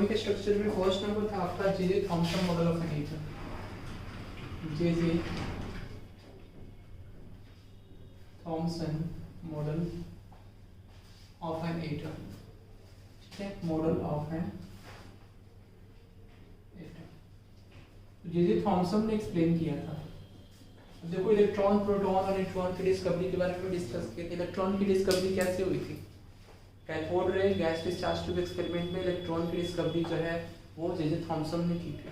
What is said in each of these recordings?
Atomic structure में first number था आपका जे Thomson model of an atom. J Thomson model of an atom, ठीक है, model of an atom J Thomson ने explain किया था। देखो इलेक्ट्रॉन, प्रोटॉन और न्यूट्रॉन की डिस्कवरी के बारे में डिस्कस किए थे। इलेक्ट्रॉन की डिस्कवरी कैसे हुई थी? Cathode ray gas discharge tube experiment में इलेक्ट्रॉन की डिस्कवरी जो है वो जे थॉमसन ने की थी,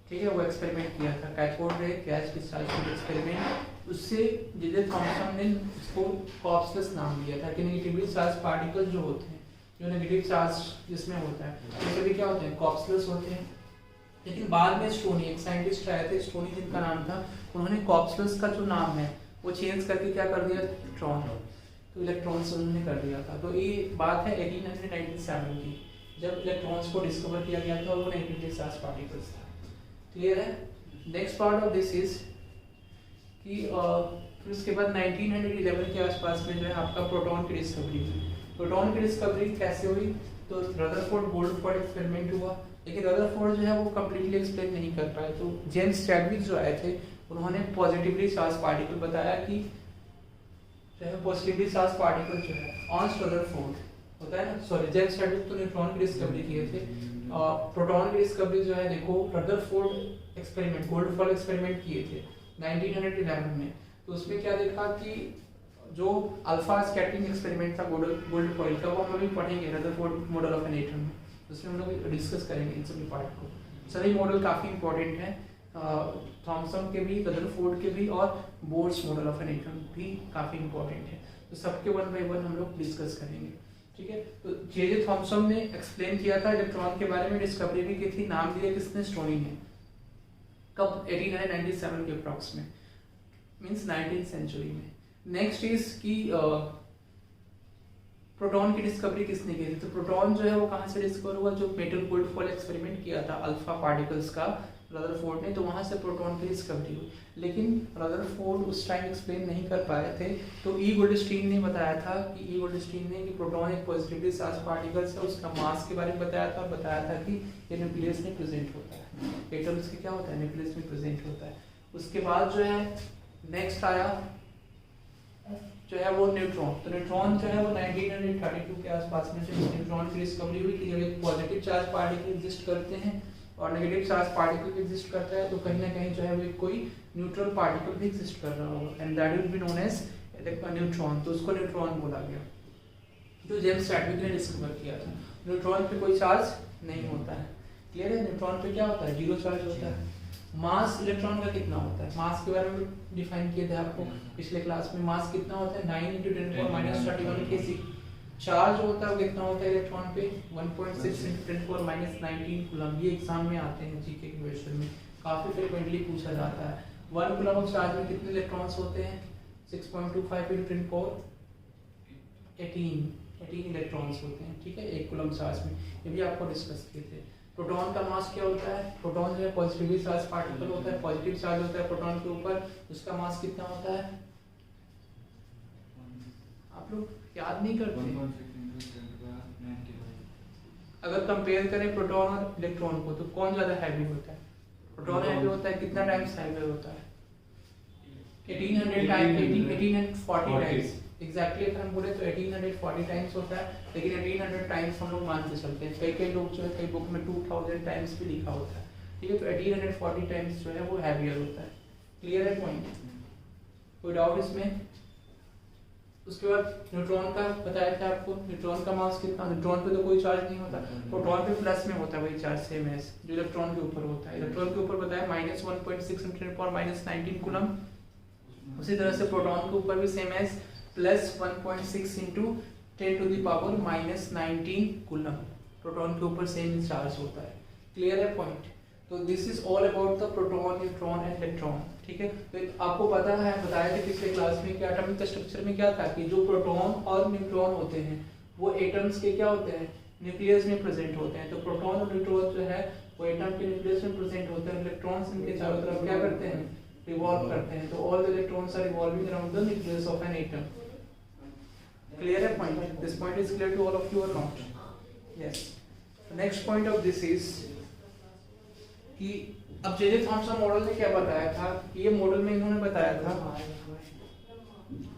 ठीक है, वो एक्सपेरिमेंट किया था cathode ray gas discharge tube experiment. उससे जे थॉमसन ने इसको कॉर्पसलेस नाम दिया था कि नेगेटिवली चार्ज पार्टिकल जो होते हैं, जो नेगेटिव चार्ज जिसमें होता है, वो सभी क्या होते हैं, कॉर्पसलेस होते हैं। लेकिन बाद में स्टोनी, एक साइंटिस्ट आए थे स्टोनी जिनका नाम था, उन्होंने कॉर्पसलेस का जो नाम है वो चेंज करके क्या कर दिया, इलेक्ट्रॉन, तो इलेक्ट्रॉन से उन्होंने कर दिया था। तो ये बात है 1897 की, जब इलेक्ट्रॉन्स को डिस्कवर किया गया था और वो नेगेटिवली चार्ज पार्टिकल्स था। क्लियर है? Next part of this is कि फिर उसके बाद 1911 के आसपास में जो है आपका प्रोटॉन की डिस्कवरी हुई। प्रोटॉन की डिस्कवरी कैसे हुई? तो रदरफोर्ड गोल्डफोर्ड एक्सपेरिमेंट हुआ, लेकिन रदरफोर्ड जो है वो कम्प्लीटली एक्सप्लेन नहीं कर पाए। तो जेम्स चैडविक जो आए थे उन्होंने पॉजिटिवली चार्ज पार्टिकल बताया कि जो है पॉजिटिवली चार्ज पार्टिकल जो है ऑन रदरफोर्ड होता है ना, सॉरी जेम्स चैडविक तो न्यूट्रॉन की डिस्कवरी किए थे, प्रोटॉन की डिस्कवरी जो है देखो रदरफोर्ड एक्सपेरिमेंट, गोल्डफोर्ड एक्सपेरिमेंट किए थे 1911 में। तो उसमें क्या देखा कि जो अल्फा स्कैटरिंग एक्सपेरिमेंट था गोल्ड फॉइल का, वो हम अभी पढ़ेंगे Rutherford model of an atom में, उसमें हम लोग डिस्कस करेंगे इन सभी पार्ट को। सभी मॉडल काफ़ी इंपॉर्टेंट है, थॉमसन के भी, रदरफोर्ड के भी, और Bohr's model of an atom भी काफ़ी इंपॉर्टेंट है। तो सबके वन बाई वन हम लोग डिस्कस करेंगे, ठीक है। तो जे थॉमसन ने एक्सप्लेन किया था इलेक्ट्रॉन के बारे में, डिस्कवरी भी की थी, नाम दिया किसने, स्टोनी ने। कब? 1897 के अप्रॉक्स में, मीन्स 19th सेंचुरी में। नेक्स्ट इज की प्रोटॉन की डिस्कवरी किसने की थी? तो प्रोटॉन जो है वो कहाँ से डिस्कवर हुआ? जो मेटल गोल्डफॉल एक्सपेरिमेंट किया था अल्फा पार्टिकल्स का रदरफोर्ड ने, तो वहाँ से प्रोटॉन की डिस्कवरी हुई। लेकिन रदरफोर्ड उस टाइम एक्सप्लेन नहीं कर पाए थे, तो ई गोल्डस्टीन ने बताया था कि प्रोटॉन एक पॉजिटिवली चार्ज पार्टिकल्स है, उसका मास के बारे में बताया था, और बताया था कि ये न्यूक्लियस में प्रेजेंट होता है, एटम्स के क्या होता है, न्यूक्लियस में प्रेजेंट होता है। उसके बाद जो है नेक्स्ट आया जो है वो न्यूट्रॉन। तो न्यूट्रॉन जो है वो 1932 के आसपास में से न्यूट्रॉन की डिस्कवरी हुई कि जब एक पॉजिटिव चार्ज पार्टिकल एग्जिस्ट करते हैं और नेगेटिव चार्ज पार्टिकल एग्जिस्ट करता है, तो कहीं ना कहीं जो है वो कोई न्यूट्रल पार्टिकल भी एग्जिस्ट कर रहा होगा, and that will be known as neutron. तो उसको न्यूट्रॉन बोला गया, जो जेम्स चैडविक ने डिस्कवर किया था। न्यूट्रॉन पे कोई चार्ज नहीं होता है, क्लियर है? न्यूट्रॉन पे क्या होता है, जीरो चार्ज होता है। मास इलेक्ट्रॉन का कितना होता है? मास के बारे में डिफाइन किए थे आपको पिछले क्लास में। मास कितना होता है? 9 × 10⁻³ kg। चार्ज होता है वो कितना होता है इलेक्ट्रॉन पे? 1.6 × 10⁻19 कूलम। ये एग्जाम में आते हैं जीके के क्वेश्चन में, काफी फ्रिक्वेंटली पूछा जाता है। 1 कूलम ऑफ चार्ज में कितने इलेक्ट्रॉन्स होते हैं? 6.25 × 10⁻18 इलेक्ट्रॉन्स होते हैं, ठीक है, 1 कूलम चार्ज में। ये भी आपको डिस्कस किए थे। प्रोटॉन का मास क्या होता है? प्रोटॉन जो है पॉजिटिवली चार्ज पार्टिकल होता है, पॉजिटिव चार्ज होता है प्रोटॉन के ऊपर, उसका मास कितना होता है? आप लोग याद नहीं करते? अगर कंपेयर करें प्रोटॉन और इलेक्ट्रॉन को, तो कौन ज्यादा हैवी होता है? प्रोटॉन हैवी होता है। कितना टाइम्स हैवी होता है? 1800 टाइम्स, 1840 टाइम्स एग्जैक्टली। अगर हम बोले तो 1840 टाइम्स होता है, लेकिन 1800 टाइम्स हम लोग मान के चलते हैं। कई लोग जो है कई बुक में 2000 टाइम्स भी लिखा होता है, ठीक है। तो 1840 टाइम्स जो है वो हैवियर होता है। क्लियर है पॉइंट? कोई डाउट इसमें? उसके बाद न्यूट्रॉन का बताया था आपको, न्यूट्रॉन का मास कितना? न्यूट्रॉन पे तो कोई चार्ज नहीं होता, प्रोटॉन पे प्लस में होता है वही चार्ज, सेम एज जो इलेक्ट्रॉन के ऊपर होता है। इलेक्ट्रॉन के ऊपर बताया -1.6 × 10⁻19 कूलम। उसी तरह से प्रोटॉन के ऊपर भी सेम एज +1.6 × 10⁻19 कूलम। प्रोटॉन के ऊपर सेम चार्ज होता है। क्लियर है पॉइंट? तो this is all about the proton, neutron and electron, ठीक है। तो आपको पता है, बताया था पिछले क्लास में कि एटॉमिक स्ट्रक्चर में क्या था कि जो प्रोटॉन और न्यूट्रॉन होते हैं वो एटम्स के क्या होते हैं, न्यूक्लियस में प्रेजेंट होते हैं। तो प्रोटॉन और न्यूट्रॉन जो है वो एटम के न्यूक्लियस में प्रेजेंट होते हैं, इलेक्ट्रॉन्स इनके चारों तरफ क्या करते हैं, रिवॉल्व करते हैं। तो all the electrons are revolving around the nucleus of an atom. Clear है point? This point is clear to all of you or not? Yes. Next point of this is कि अब जे थॉमसन मॉडल ने क्या बताया था, ये model में इन्होंने बताया था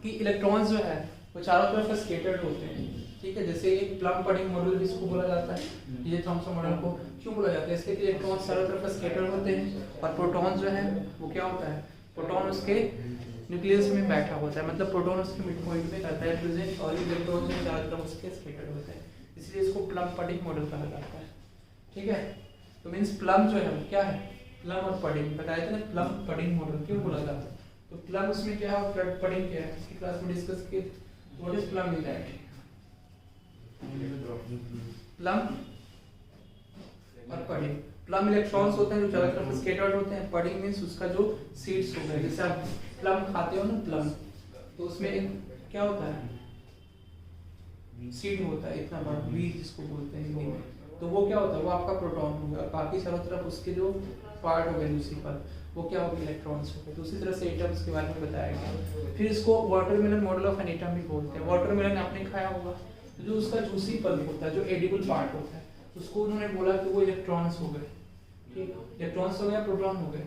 कि इलेक्ट्रॉन्स जो है वो चारों तरफ स्कैटर्ड होते हैं, ठीक है। जैसे एक प्लम पडिंग मॉडल जिसको बोला जाता है, जे थॉमसन मॉडल को क्यों बोला जाता है, इसलिए कि इलेक्ट्रॉन्स चारों तरफ स्कैटर्ड होते हैं और प्रोटॉन जो है वो क्या होता है, प्रोटॉन उसके न्यूक्लियस में बैठा होता है, मतलब प्रोटॉन उसके मिड पॉइंट पे रहता है प्रेजेंट और इलेक्ट्रॉन जो चारों तरफ उसके स्कैटर्ड होते हैं, इसलिए इसको प्लम पडिंग मॉडल कहा जाता है, ठीक है। तो मींस प्लम जो है वो क्या है, प्लम और पडिंग बताया था ना, प्लम पडिंग मॉडल क्यों बोला जाता है। तो प्लम उसमें क्या है, फ्लड पडिंग क्या है, इसकी क्लास में डिस्कस किए, what is plum in that, plum और पडिंग। प्लम इलेक्ट्रॉन्स होते हैं जो चारों तरफ स्कैटर्ड होते हैं, पडिंग मींस उसका जो सीड्स हो गए, जैसे आप प्लम खाते हो ना प्लम, तो उसमें क्या होता है, सीड होता है इतना बड़ा, बीज जिसको बोलते हैं हिंदी में, तो वो क्या होता है, वो आपका प्रोटॉन हो गया और बाकी चारों तरफ उसके जो पार्ट हो गए दूसरी पर वो क्या हो गए, इलेक्ट्रॉन्स हो गए। तो उसी तरह से एटम्स के बारे में बताया गया। फिर इसको watermelon model of an atom भी बोलते हैं। वाटरमेलन आपने खाया होगा, तो जो उसका जूसी पल्प होता है, जो एडिबल पार्ट होता है, उसको उन्होंने बोला कि वो इलेक्ट्रॉन्स हो गए, ठीक, इलेक्ट्रॉन्स हो गए, प्रोटॉन हो गए,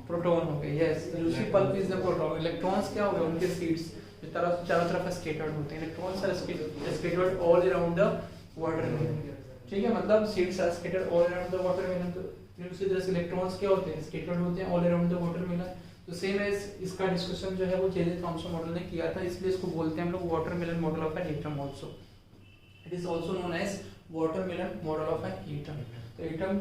प्रोटॉन हो गए, yes, juicy pulp is the proton. Electrons क्या हो गए, उनके सीड्स जो चारों तरफ स्कैटर्ड होते हैं, electrons are scattered all around the watermelon, ठीक है, मतलब seeds are scattered all around the watermelon. तो उसी तरह से इलेक्ट्रॉन्स क्या होते हैं, स्कैटर्ड होते हैं ऑल अराउंड द वाटरमेलन। तो सेम एज इसका डिस्कशन जो है वो जे थॉमसन मॉडल ने किया था, इसलिए इसको बोलते हैं हम लोग watermelon model of an atom also. It is also known as watermelon model of an atom. तो एटम,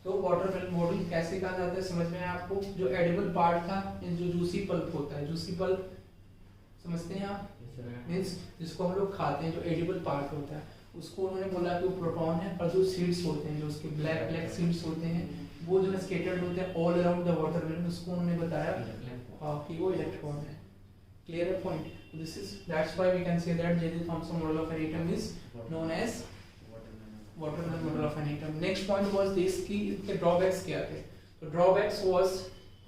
तो वाटरमेलन मॉडल कैसे कहा जाता है समझ में है आपको, जो एडिबल पार्ट था, जो जूसी पल्प होता है, जूसी पल्प समझते हैं आप, मींस जिसको हम लोग खाते हैं, जो एडिबल पार्ट होता है, उसको उन्होंने बोला कि वो प्रोटॉन है, और जो सीड्स होते हैं, जो उसके ब्लैक ब्लैक सीड्स होते हैं, वो जो स्कैटर्ड होते हैं ऑल अराउंड द वाटरमेलन, उसको उन्होंने बताया कि वो इलेक्ट्रॉन है। Clear point. This is that's why we can say that J Thomson model of an atom is known as watermelon model of an atom. Next point was this कि इसके drawbacks क्या थे। तो ड्रॉबैक्स वाज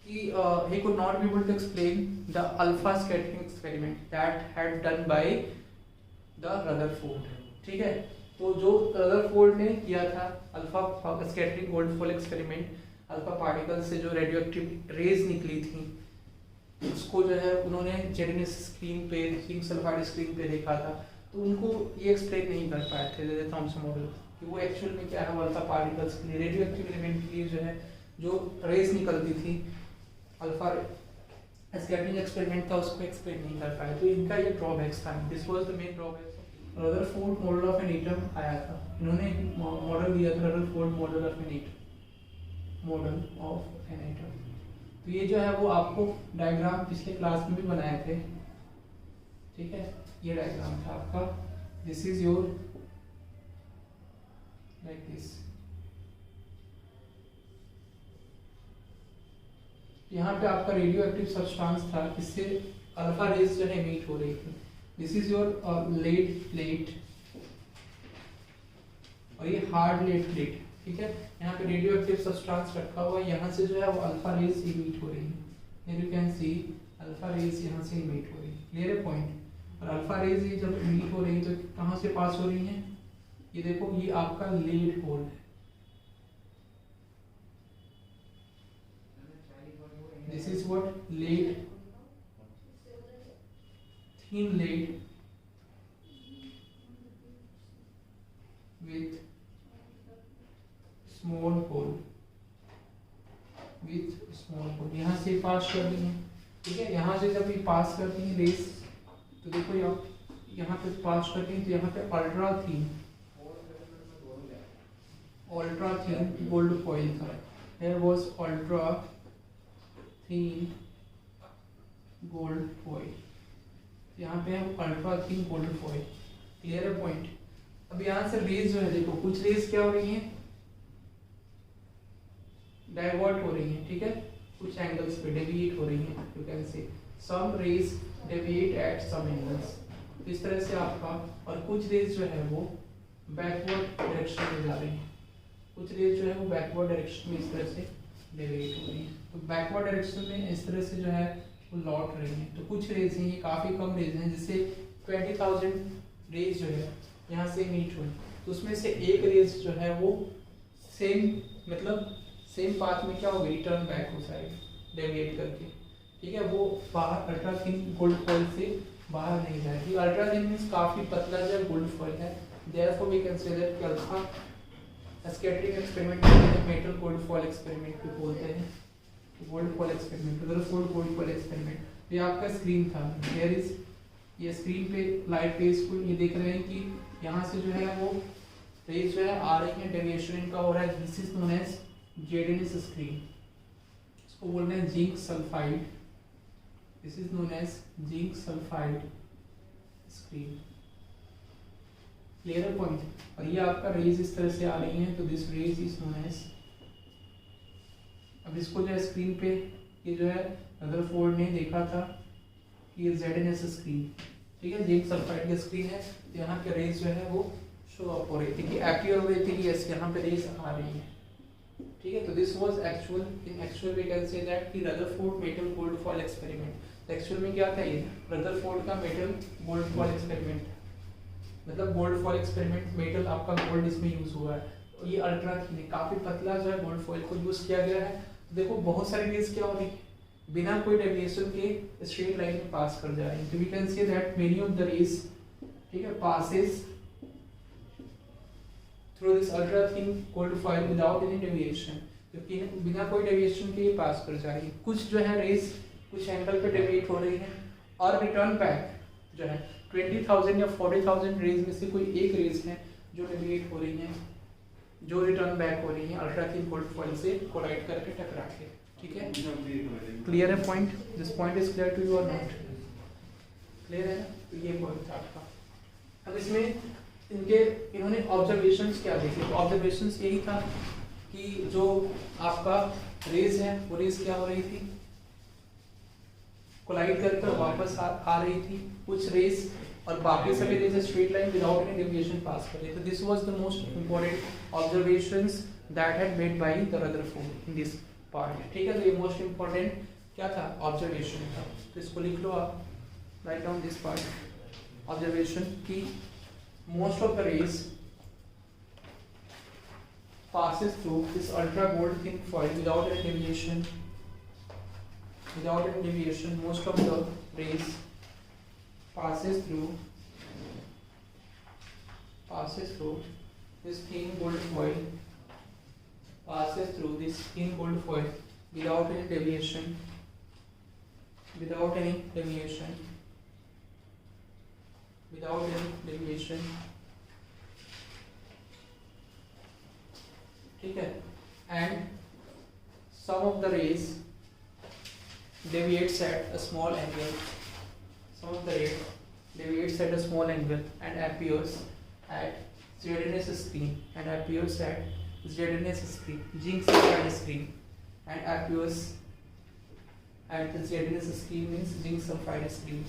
कि he could not be able to explain the alpha scattering experiment that had done by the Rutherford, ठीक है। तो जो रदरफोर्ड ने किया था alpha scattering gold foil experiment, alpha particle से जो रेडियोएक्टिव रेज निकली थी, उसको जो है उन्होंने जेडनेस स्क्रीन पे, जिंक सल्फाइड स्क्रीन पे देखा था, तो उनको ये एक्सप्लेन नहीं कर पाए थे जे थॉमसन मॉडल कि वो एक्चुअल में क्या है, अल्फा पार्टिकल्स के लिए, रेडियोएक्टिव एलिमेंट के लिए जो है जो रेज निकलती थी, अल्फा स्कैटरिंग एक्सपेरिमेंट था, उसको एक्सप्लेन नहीं कर पाए। तो इनका ये ड्रॉबैक्स था, this was the main drawback. Rutherford model of an atom आया था, इन्होंने मॉडल दिया था Rutherford model of an atom, model of an atom. तो ये जो है वो आपको डायग्राम पिछले क्लास में भी बनाए थे, ठीक है, ये डायग्राम था आपका, this is your like this. यहाँ पे आपका रेडियो एक्टिव सब्सटेंस था, इससे अल्फा रेज जो है इमिट हो रही थी। This is your lead plate और ये हार्ड लेड प्लेट, ठीक है। यहाँ पे रेडियो एक्टिव सब्सटेंस रखा हुआ है, यहाँ से जो है वो अल्फा रेज इमिट हो रही है, you can see alpha rays यहाँ से इमिट हो रही है, क्लियर है पॉइंट। और अल्फा रेज ये जब इमिट हो रही है तो कहाँ से पास हो रही है, ये देखो, ये आपका लेड होल है, this is what lead, thin lead with small hole, with small hole, यहाँ से पास कर दी है, ठीक है। यहाँ से जब ये पास करती है रेस, तो देखो यहाँ पे पास करती है, तो यहाँ पे अल्ट्रा थीन गोल्ड फॉइल था, here was ultra thin gold foil, यहाँ पे हम अल्ट्रा थीन गोल्ड फॉइल, क्लियर है पॉइंट। अब यहाँ से रेज जो है देखो, कुछ रेज क्या हो रही हैं, डाइवर्ट हो रही हैं, ठीक है, कुछ एंगल्स पे डेविएट हो रही हैं, you can say some rays deviate at some angles, इस तरह से आपका, और कुछ रेज जो है वो बैकवर्ड डायरेक्शन में जा रही हैं, कुछ रेज जो है वो बैकवर्ड डायरेक्शन में इस तरह से डेविएट हो रही है। तो बैकवर्ड डायरेक्शन में इस तरह से जो है वो लौट रही है। तो कुछ रेज हैं, ये काफ़ी कम रेज हैं, जैसे 20,000 रेज जो है यहाँ से मीट हुई, तो उसमें से एक रेज जो है वो सेम मतलब सेम पाथ में क्या होगी, रिटर्न बैक हो जाएगी डेविएट करके, ठीक है। वो बाहर अल्ट्रा थिन गोल्ड फॉइल से बाहर नहीं जाएगी। अल्ट्रा थिन मींस काफी पतला जो गोल्ड फॉइल है, therefore we can say that alpha scattering experiment metal gold foil experiment भी बोलते हैं, gold foil experiment, Rutherford gold foil experiment. ये आपका स्क्रीन था, हियर इज ये स्क्रीन पे लाइट रेज को ये देख रहे हैं कि यहाँ से जो है वो रेज जो है आ रही है, डेविएशन इनका हो रहा है, this is known as Z N S screen, इसको बोलते हैं zinc sulphide, this is known as zinc sulphide screen, clear point. और ये आपका रेज इस तरह से आ रही है, तो this rays is known as, अब इसको जो है स्क्रीन पे ये जो है रदरफोर्ड ने देखा था कि ये ZNS स्क्रीन, ठीक है, जिंक सल्फाइड की स्क्रीन है, तो यहाँ पे रेज जो है वो शो अप हो रही थी कि अपीयर हो रही थी कि यस यहाँ पे रेज आ रही है, ठीक है। तो this was actual, in actual we can say that कि Rutherford metal gold foil experiment. Actual में क्या था, ये रदरफोर्ड का मेटल गोल्ड फॉइल एक्सपेरिमेंट, मतलब गोल्ड फॉइल एक्सपेरिमेंट, मेटल आपका गोल्ड इसमें यूज हुआ है, और ये अल्ट्रा थिन काफी पतला जो है गोल्ड फॉइल को यूज किया गया है। देखो बहुत सारी रेज क्या हो रही है, बिना कोई डेविएशन के स्ट्रेट लाइन में पास कर जा रही है, तो we can say that many of the rays, ठीक है, passes through this ultra thin gold foil without any deviation, क्योंकि बिना कोई डेविएशन के ये पास कर जा रही है। कुछ जो है रेज कुछ एंगल पे डेविएट हो रही है, और रिटर्न बैक जो है 20,000 या 40,000 रेज में से कोई एक रेज है जो डेविएट हो रही है, जो रिटर्न बैक हो रही है अल्ट्रा थिन गोल्ड फॉइल से कोलाइड करके टकरा के, ठीक है। क्लियर है point, this point is clear to you और नॉट, क्लियर है ना। तो ये पॉइंट था आपका। अब इसमें इनके इन्होंने ऑब्जर्वेशंस क्या देखे, तो ऑब्जर्वेशंस यही था कि जो आपका रेज है वो रेज क्या हो रही थी, कोलाइड करके वापस आ रही थी, कुछ रेज और बाकी सभी rays straight line without any deviation pass कर रही थी। This was the most important observations that had made by the Rutherford in this part, ठीक है। तो ये मोस्ट इंपॉर्टेंट क्या था, ऑब्जर्वेशन था, तो इसको लिख लो आप, write down this part observation की most of the rays passes through this ultra gold thin foil without any deviation, most of the rays passes through this thin gold foil, without any deviation, ठीक है, and some of the rays deviates at a small angle, and appears at ZNS screen, zinc sulfide screen, and appears at the ZNS screen means zinc sulfide screen,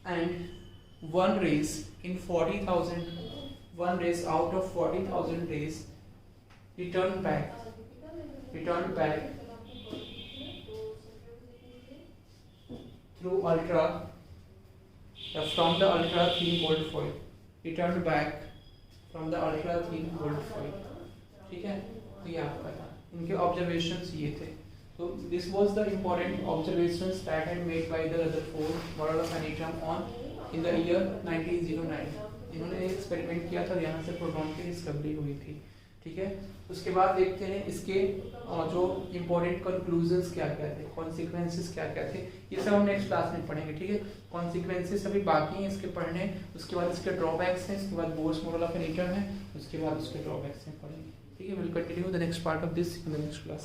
and one rays out of 40,000 rays return back through from the ultra thin gold foil, ठीक है। तो ये आपका था, इनके observations ये थे। तो this was the important observations that had made by the Rutherford model of an atom on in the year 1909। इन्होंने एक एक्सपेरिमेंट किया था, यहाँ से प्रोटॉन की डिस्कवरी हुई थी, ठीक है। उसके बाद देखते हैं इसके जो इम्पोर्टेंट कंक्लूजन्स क्या क्या थे, कॉन्सिक्वेंसेस क्या क्या थे, ये सब हम नेक्स्ट क्लास में पढ़ेंगे, ठीक है। कॉन्सिक्वेंसेस अभी बाकी हैं इसके पढ़ने, उसके बाद इसके ड्रॉबैक्स हैं, उसके बाद Bohr's model of an atom है, उसके बाद उसके ड्रॉबैक्स हैं पढ़ेंगे, ठीक है। Will continue the next part of this in the next class.